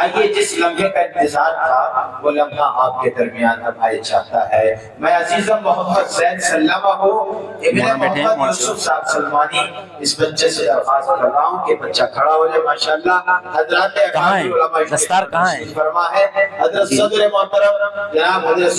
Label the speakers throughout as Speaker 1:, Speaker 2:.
Speaker 1: آئیے جس لمحے کا انتظار تھا وہ لمحہ آپ کے درمیان اب آئے چاہتا ہے۔ میں عزیزم محمد زین سلمہ ہو ابن محمد یوسف صاحب سلمانی اس بچے سے درخواست کر رہا ہوں کہ بچہ کھڑا ہو جائے۔ ماشاءاللہ حضرات اکابر علماء
Speaker 2: دستار کہاں ہے؟
Speaker 1: فرما ہے حضرت صدر محترم جناب حضرت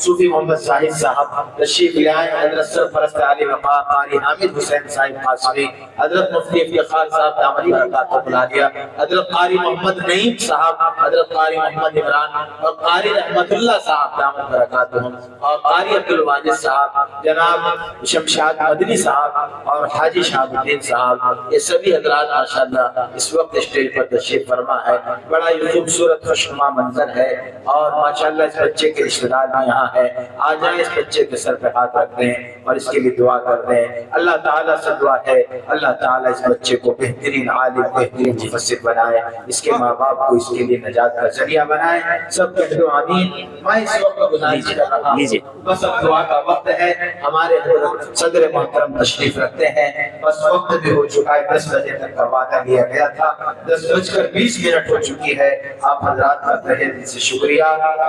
Speaker 1: صوفی محمد زاہد صاحب تشریف لے آئے، حضرت سرپرست علی وقار قاری حامد حسین صاحب قاسمی، حضرت مفتی افتخار صاحب دامت برکاتہ العالیہ، حضرت قاری محمد نعیم صاحب، حضرت قاری محمد عمران اور قاری رحمت اللہ صاحب دامت برکاتہ، اور قاری عبد الواجد صاحب، جناب شمشاد مدنی صاحب اور حاجی شہاب الدین صاحب، یہ سبھی حضرات ماشاءاللہ اس وقت اسٹیج پر تشریف فرما ہے۔ بڑا ہی خوبصورت خوشنما منظر ہے اور ماشاءاللہ اس بچے کے رشتہ دار بھی یہاں ہے۔ آ جائیں اس بچے کے سر پہ ہاتھ رکھ دیں اور اس کے لیے دعا کر دیں۔ اللہ تعالیٰ سے دعا ہے اللہ تعالیٰ اس بچے کو بہترین عالم، بہترین مفسر بنائے، اس کے ماں باپ کو اس کے لیے نجات کا ذریعہ بنائے۔ سب کہہ دو آمین۔ میں اس وقت گزارش کر رہا ہوں، بس اب دعا کا وقت ہے۔ ہمارے حضرت صدر محترم تشریف رکھتے ہیں، بس وقت بھی ہو چکا ہے، 10 بجے تک کا وعدہ لیا گیا تھا، 10:20 ہو چکی ہے۔ آپ حضرات کا تہہ دل سے شکریہ۔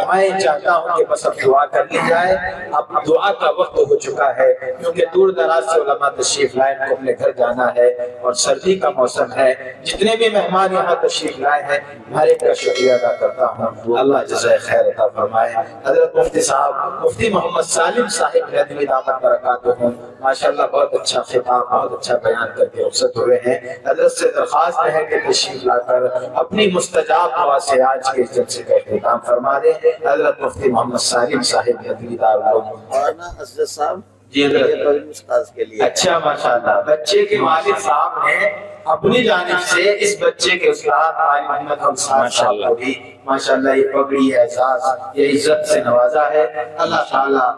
Speaker 1: میں چاہتا ہوں کہ بس اب دعا کر لی جائے، اب دعا کا وقت ہو چکا ہے، کیونکہ دور دراز سے علماء تشریف لائے کو اپنے گھر جانا ہے اور سردی کا موسم ہے۔ جتنے بھی مہمان یہاں تشریف لائے ہیں ہر ایک کا شکریہ ادا کرتا ہوں، اللہ جزائے خیر عطا فرمائے۔ حضرت مفتی صاحب مفتی محمد سالم صاحب ندوی دامت برکاتہ ہوں، ماشاءاللہ بہت اچھا خطاب، بہت اچھا بیان کر کے رخصت ہوئے ہیں۔ حضرت سے درخواست ہے کہ تشریف لا کر اپنی مستجاب دعا سے آج کے جلسے کا اختتام فرما دیں۔ حضرت مفتی محمد سالم صاحب ندوی دارالعلوم۔
Speaker 3: اور نا اسد صاحب
Speaker 1: جی حضرت،
Speaker 3: استاذ کے لیے
Speaker 1: اچھا ماشاءاللہ بچے کے والد صاحب نے اپنی جانب سے اس بچے کے استاد علی محمد حمصار صاحب کو بھی ماشاءاللہ یہ پگڑی اعزاز یہ عزت سے نوازا ہے۔ اللہ تعالیٰ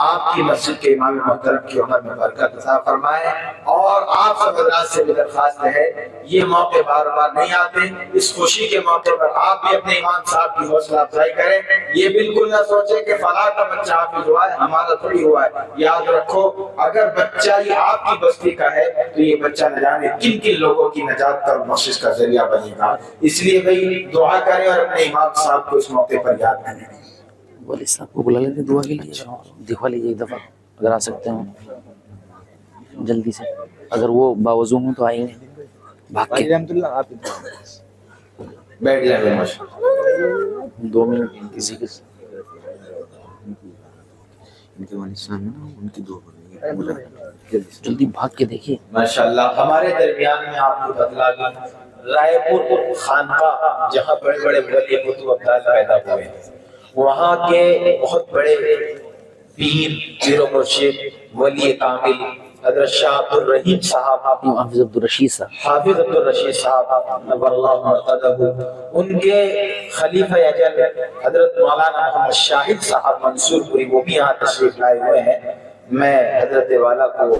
Speaker 1: آپ کی مسجد کے امام محترم کی عمر میں برکت عطا فرمائے، اور آپ سب حضرات سے بھی درخواست ہے یہ موقع بار بار نہیں آتے، اس خوشی کے موقع پر آپ بھی اپنے امام صاحب کی حوصلہ افزائی کریں۔ یہ بالکل نہ سوچیں کہ فلاں کا بچہ حافظ ہوا ہے ہمارا تھوڑی ہوا ہے۔ یاد رکھو اگر بچہ یہ آپ کی بستی کا ہے تو یہ بچہ نہ جانے کن کن لوگوں کی نجات کا بخشش کا ذریعہ بنے گا۔ اس لیے بھائی دعا کریں اور اپنے امام صاحب کو اس موقع پر یاد کریں۔
Speaker 2: والد صاحب کو بلا لیتے دعا کے لیے، دکھوا لیجیے ایک دفعہ اگر آ سکتے ہوں جلدی سے، اگر وہ باوضو ہوں تو آئیں گے بھاگ کے۔
Speaker 1: بیٹھ جائیں ماشاءاللہ
Speaker 2: 2 منٹ کسی کے
Speaker 3: ان کے والد صاحب ہیں نا، ان کی دعا کریں
Speaker 2: جلدی بھاگ کے دیکھیے۔
Speaker 1: ماشاءاللہ ہمارے درمیان میں آپ کو بتلا دوں رائے پور خانقاہ جہاں بڑے بڑے ولی قطب ابدال پیدا ہوئے ہیں، وہاں کے بہت بڑے پیر و مرشد ولی کامل حضرت شاہ عبد الرحیم صاحب،
Speaker 2: حافظ عبد الرشید صاحب،
Speaker 1: حافظ عبد الرشید صاحب نور اللہ مرتضی، ان کے خلیفہ اجل حضرت مولانا محمد شاہد صاحب منصور پوری وہ بھی یہاں تشریف لائے ہوئے ہیں۔ میں حضرت والا کو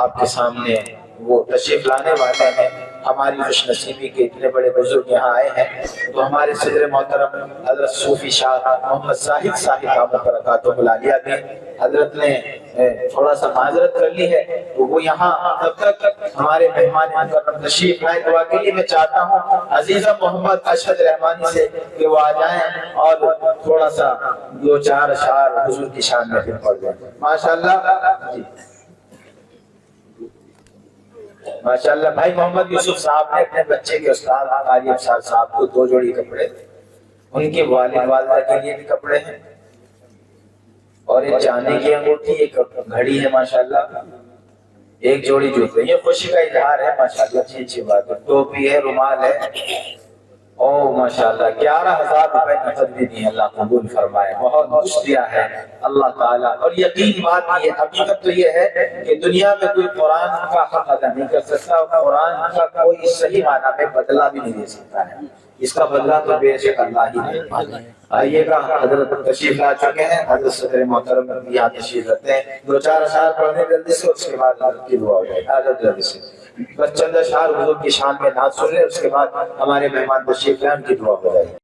Speaker 1: آپ کے سامنے وہ تشریف لانے والے ہیں، ہماری خوش نصیبی کے اتنے بڑے بزرگ یہاں آئے ہیں، تو ہمارے صدر محترم حضرت صوفی شاہ محمد زاہد صاحب دامت برکاتہ العالیہ بھی حضرت نے تھوڑا سا معذرت کر لی ہے، تو وہ یہاں تب تک ہمارے مہمان مکرم تشریف لائے۔ دعا کے لیے میں چاہتا ہوں عزیزہ محمد اشہد رحمانی سے کہ وہ آ جائیں اور تھوڑا سا 2-4 اشعار حضور کی شان میں پھر پڑھ دیں۔ ماشاءاللہ جی ماشاءاللہ بھائی محمد یوسف صاحب نے اپنے بچے کے استاد قاری افسار صاحب کو 2 جوڑی کپڑے، ان کے والد والدہ کے لیے بھی کپڑے ہیں، اور ایک چاندی کی انگوٹھی، ایک گھڑی ہے ماشاءاللہ، ایک جوڑی جوتے۔ یہ خوشی کا اظہار ہے ماشاءاللہ، اچھی اچھی بات ہے، ٹوپی ہے، رومال ہے، او ماشاءاللہ 11,000 روپے نقد بھی دی، اللہ قبول فرمائے، بہت کچھ دیا ہے اللہ تعالیٰ۔ اور یقین بات یہ حقیقت تو یہ ہے کہ دنیا میں کوئی قرآن کا حق ادا نہیں کر سکتا، اور قرآن کا کوئی صحیح معنی میں بدلہ بھی نہیں دے سکتا ہے، اس کا بدلہ تو بے شک اللہ ہی دے۔ آئیے گا حضرت تشریف لا چکے ہیں، حضرت صدر محترم یہاں تشریف رکھتے ہیں، 2-4 اشعار پڑھنے جلدی سے، اس کے بعد حضرت کی دعا ہو جائے گا۔ حضرت جلدی سے بس چند اشعار حضور کی شان میں نعت سن لیں، اس کے بعد ہمارے مہمان تشریف لائیں، ان کی دعا ہو جائے گی۔